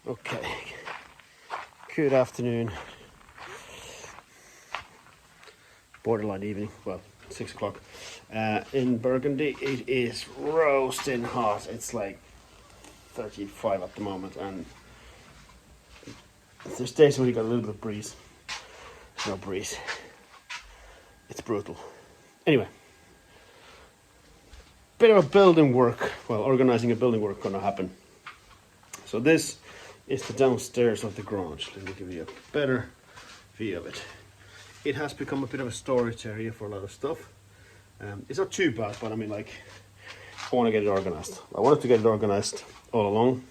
Okay, good afternoon, borderline evening, well 6 o'clock. In Burgundy it is roasting hot. It's like 35 at the moment, and there's days when you got a little bit of breeze. There's no breeze. It's brutal. Anyway, bit of a building work, well, organizing a building work gonna happen. So this is the downstairs of the grange. Let me give you a better view of it. It has become a bit of a storage area for a lot of stuff. It's not too bad, but I mean, like, I want to get it organized. I wanted to get it organized all along,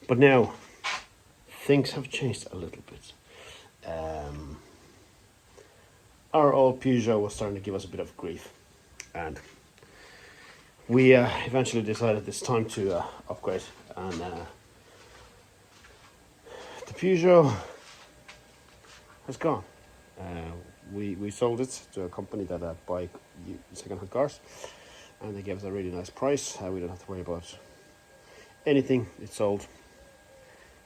but now things have changed a little bit. Our old Peugeot was starting to give us a bit of grief, and we eventually decided it's time to upgrade. And the Peugeot has gone. We sold it to a company that buy second-hand cars, and they gave us a really nice price. We don't have to worry about anything. It's sold.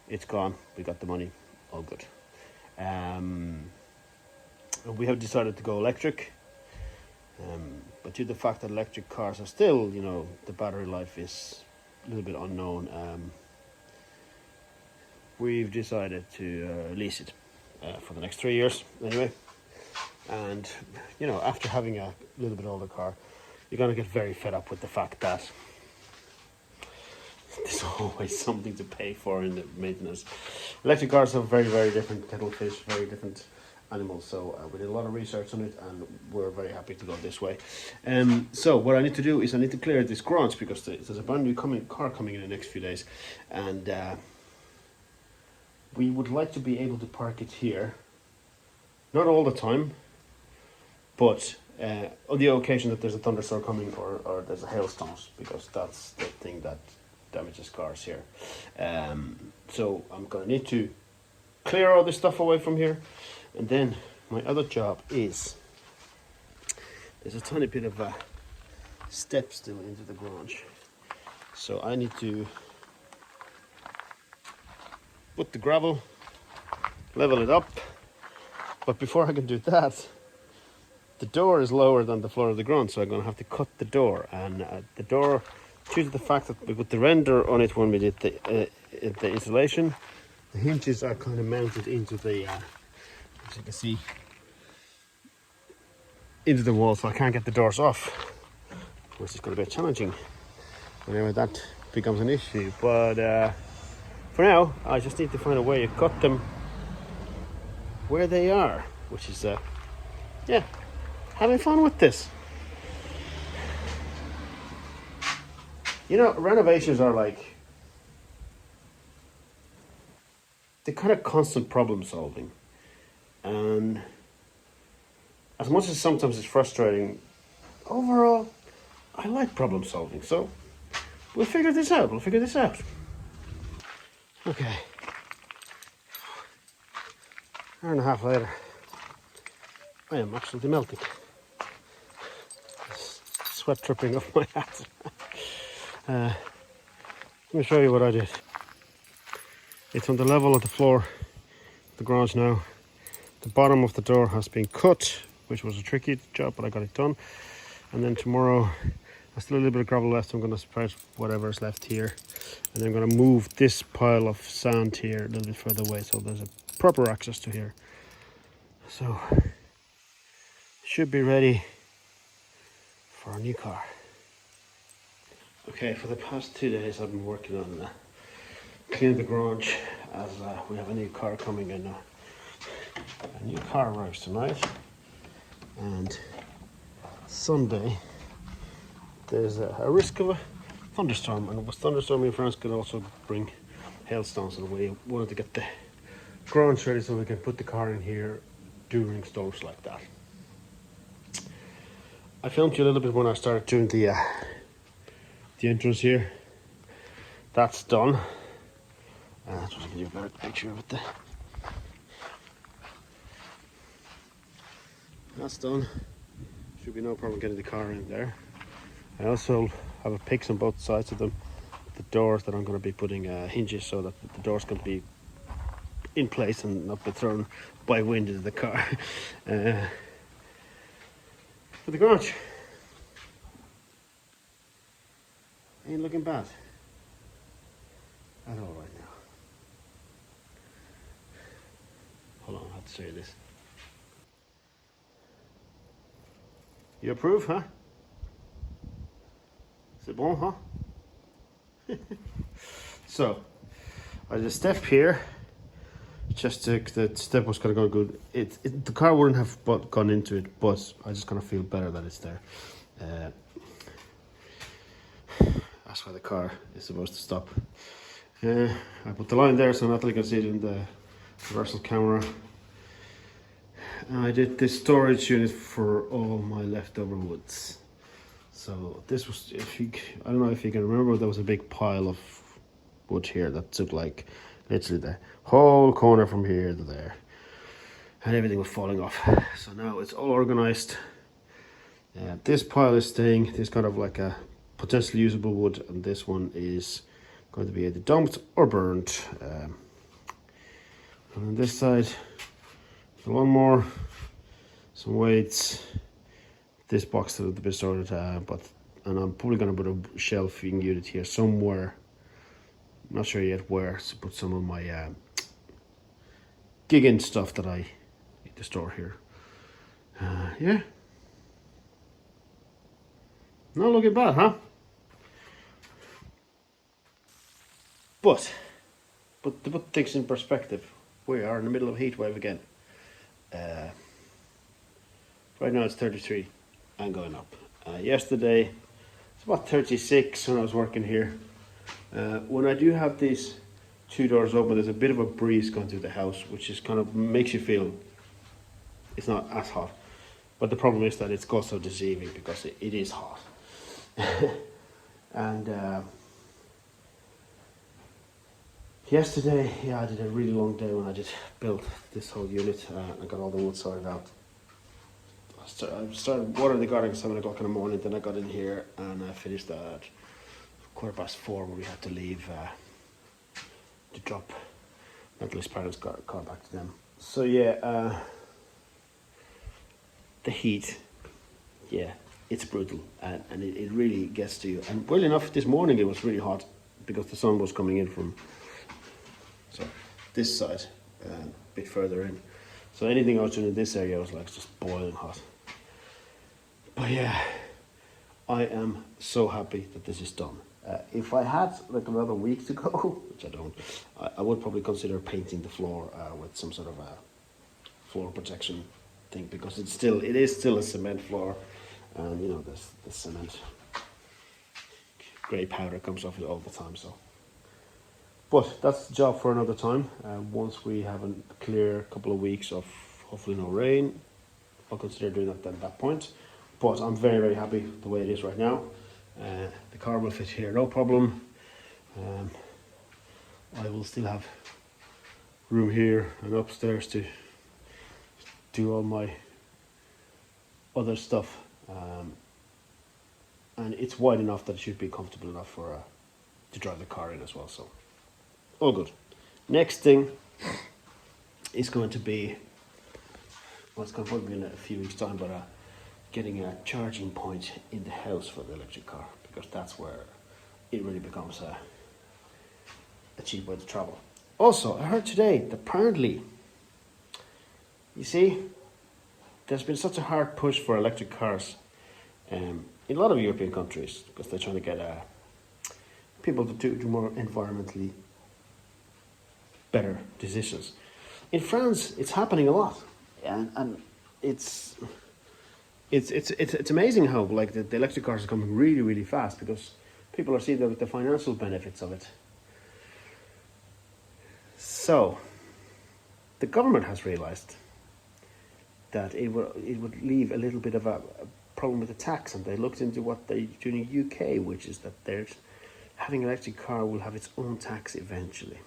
It's gone. We got the money. All good. We have decided to go electric, but due to the fact that electric cars are still, you know, the battery life is a little bit unknown, we've decided to lease it for the next 3 years anyway. And you know, after having a little bit older car, you're going to get very fed up with the fact that there's always something to pay for in the maintenance. Electric cars are very, very different kettle fish, very different animals. So we did a lot of research on it, and we're very happy to go this way. So what I need to do is I need to clear this grange, because there's a brand new car coming in the next few days, and we would like to be able to park it here, not all the time, but on the occasion that there's a thunderstorm coming, or there's a hailstones, because that's the thing that damages cars here. So I'm gonna need to clear all this stuff away from here, and then my other job is, there's a tiny bit of a step still into the grange, so I need to put the gravel, level it up. But before I can do that, the door is lower than the floor of the ground, so I'm going to have to cut the door. And the door, due to the fact that we put the render on it when we did the installation, the hinges are kind of mounted into the, as you can see, into the wall, so I can't get the doors off, which is going to be challenging whenever that becomes an issue. But for now, I just need to find a way to cut them where they are, which is, yeah, having fun with this. You know, renovations are like, they're kind of constant problem solving. And as much as sometimes it's frustrating, overall, I like problem solving. So we'll figure this out. Okay. Hour and a half later, I am absolutely melting. Sweat dripping off my hat. Let me show you what I did. It's on the level of the floor, the grange now. The bottom of the door has been cut, which was a tricky job, but I got it done. And then tomorrow, there's still a little bit of gravel left. I'm going to spread whatever's left here, and then I'm going to move this pile of sand here a little bit further away, so there's a proper access to here. So should be ready for a new car. Okay, for the past 2 days I've been working on cleaning the grange, as we have a new car coming in. A new car arrives tonight, and Sunday there's a risk of a thunderstorm, and with thunderstorm in France could also bring hailstones, and we wanted to get the grange ready so we can put the car in here during storms like that. I filmed you a little bit when I started doing the entrance here. That's done. That's what I can do a better picture of it there. That's done. Should be no problem getting the car in there. I also have a picks on both sides of them the doors that I'm going to be putting hinges so that the doors can be in place and not be thrown by wind into the car. For the garage, ain't looking bad at all right now. Hold on, I have to show you this. You approve, huh? C'est bon, huh? So, I just step here. Just the step was kind of going good. The car wouldn't have gone into it, but I just kind of feel better that it's there. That's why the car is supposed to stop. I put the line there so Natalie can see it in the reversal camera. And I did this storage unit for all my leftover woods. So this was, I don't know if you can remember, there was a big pile of wood here that took like literally the whole corner from here to there, and everything was falling off. So now it's all organized. This pile is staying. This kind of like a potentially usable wood, and this one is going to be either dumped or burned. And on this side, one more, some weights. This box that had been sorted, and I'm probably going to put a shelving unit here somewhere. I'm not sure yet where to put some of my gigging stuff that I need to store here. Yeah, not looking bad, huh? But to put things in perspective, we are in the middle of a heat wave again. Right now it's 33 and going up. Yesterday it's about 36 when I was working here. When I do have these two doors open, there's a bit of a breeze going through the house, which is kind of makes you feel it's not as hot. But the problem is that it's also deceiving because it is hot. And yesterday, yeah, I did a really long day when I just built this whole unit. I got all the wood sorted out. I started watering the garden at 7 o'clock in the morning, then I got in here and I finished at 4:15 where we had to leave to drop Natalie's parents' car back to them. So yeah, the heat, yeah, it's brutal, and it really gets to you. And well enough, this morning it was really hot because the sun was coming in from this side, a bit further in. So anything I was doing in this area was like just boiling hot. But yeah, I am so happy that this is done. If I had like another week to go, which I don't, I would probably consider painting the floor with some sort of a floor protection thing, because it is still a cement floor, and you know the cement grey powder comes off it all the time. So, but that's the job for another time. Once we have a clear couple of weeks of hopefully no rain, I'll consider doing that at that point. But I'm very, very happy the way it is right now. The car will fit here, no problem. I will still have room here and upstairs to do all my other stuff. And it's wide enough that it should be comfortable enough for to drive the car in as well. So, all good. Next thing is going to be, well, it's going to probably be in a few weeks' time, but getting a charging point in the house for the electric car, because that's where it really becomes a cheap way to travel. Also, I heard today that apparently, you see, there's been such a hard push for electric cars in a lot of European countries, because they're trying to get people to do more environmentally better decisions. In France, it's happening a lot, and it's amazing how like the electric cars are coming really, really fast, because people are seeing the financial benefits of it. So the government has realized that it would leave a little bit of a problem with the tax, and they looked into what they do in the UK, which is that having an electric car will have its own tax eventually,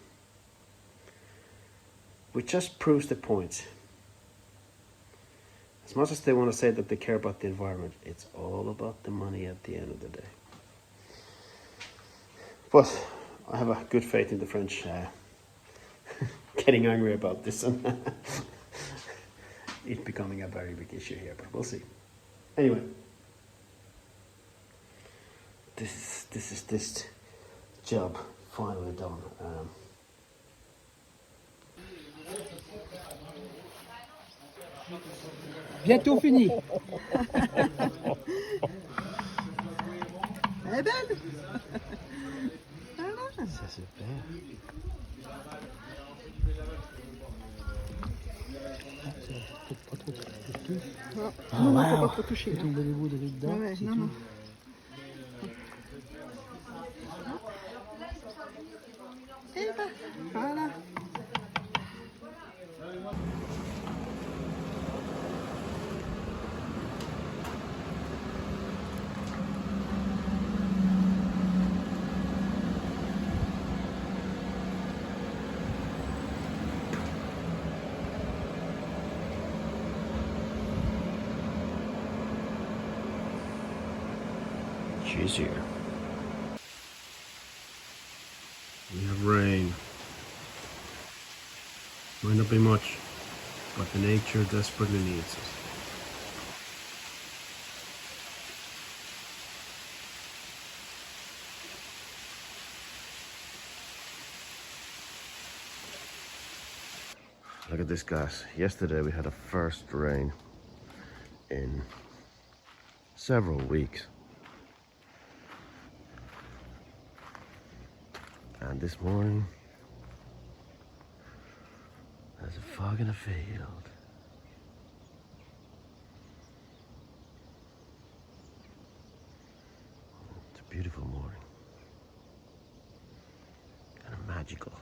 which just proves the point. As much as they want to say that they care about the environment, it's all about the money at the end of the day. But I have a good faith in the French getting angry about this and it becoming a very big issue here, but we'll see. Anyway, this is this job finally done. Bientôt fini. Elle est belle. C'est super. Non, non, faut pas trop toucher. Tomber les bouts de dedans. Ouais, non, non. Et ben, voilà. She's here. We have rain. Might not be much, but the nature desperately needs it. Look at this, guys. Yesterday we had a first rain in several weeks. And this morning, there's a fog in a field. It's a beautiful morning. Kind of magical.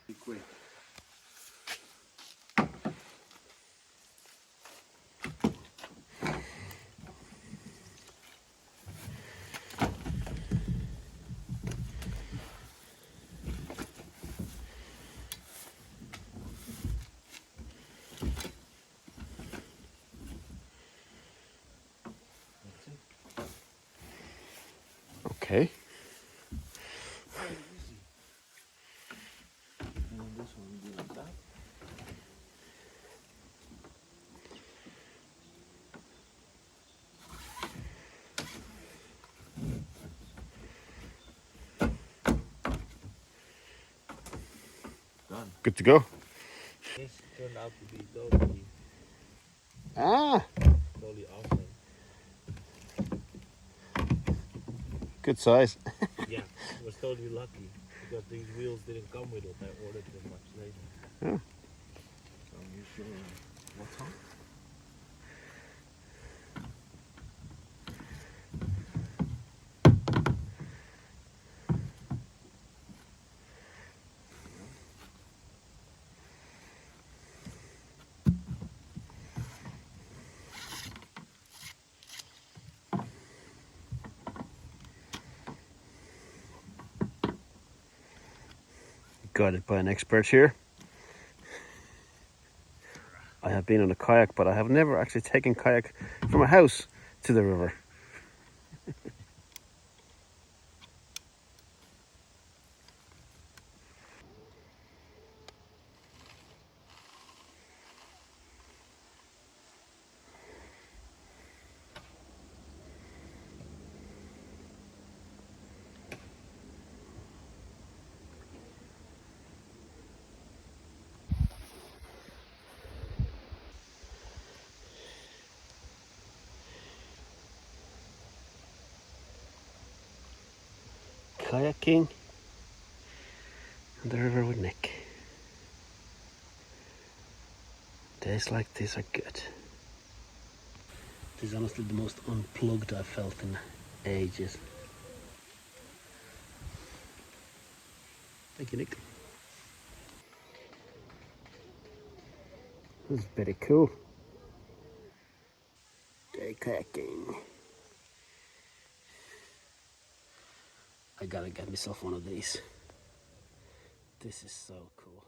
Be quick. Okay. Done. Good to go. This turned out to be totally awesome. Good size. Yeah, I was totally lucky because these wheels didn't come with it. I ordered them much later. Yeah. Are you sure what's on? Guided by an expert here. I have been on a kayak, but I have never actually taken kayak from a house to the river. Kayaking on the river with Nick. Days like this are good. This is honestly the most unplugged I've felt in ages. Thank you, Nick. This is very cool. Kayaking. I gotta get myself one of these. This is so cool.